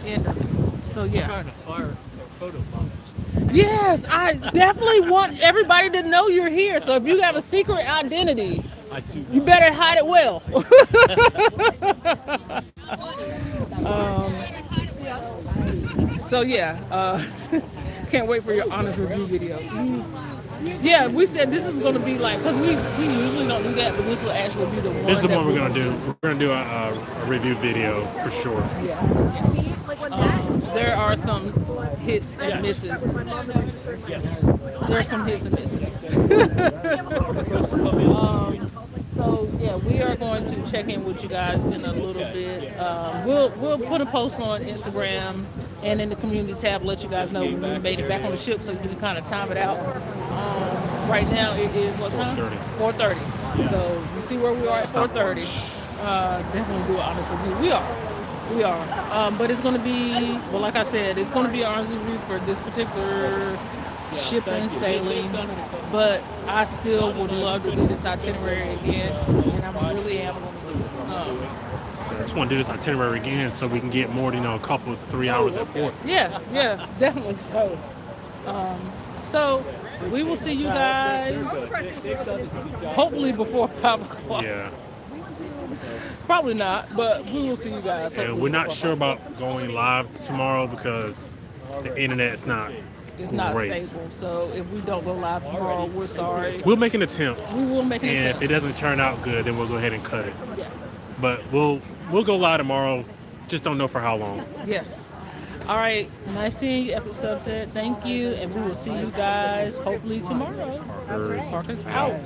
end of it. So yeah. Trying to fire photo bombs. Yes, I definitely want everybody to know you're here. So if you have a secret identity, I do. you better hide it well. So yeah, can't wait for your honest review video. Yeah, we said this is going to be like, because we usually don't do that, but this will actually be the one. This is the that one we're gonna do. We're gonna do a review video for sure. Yeah. There are some hits and misses. There are some hits and misses. So yeah, we are going to check in with you guys in a little bit. We'll put a post on Instagram and in the community tab, let you guys know when we made it back on the ship, so you can kind of time it out. Right now it is what time? 4:30. So you see where we are at 4:30. Definitely do an honest review. We are. But it's going to be, well, like I said, it's going to be an honest review for this particular shipping, sailing. But I still would love to do this itinerary again, and I really am going to do it. So I just want to do this itinerary again so we can get more than a couple 3 hours at port. Yeah, definitely so. So we will see you guys hopefully before 5 o'clock. Yeah. Probably not, but we will see you guys. And we're not sure about going live tomorrow because the internet is not It's not great. stable. So if we don't go live tomorrow, we're sorry. We'll make an attempt. We will make an And attempt. if it doesn't turn out good, then we'll go ahead and cut it. Yeah. But we'll go live tomorrow. Just don't know for how long. Yes. All right. Nice seeing you, Episode Subset. Thank you. And we will see you guys hopefully tomorrow. Parkers out.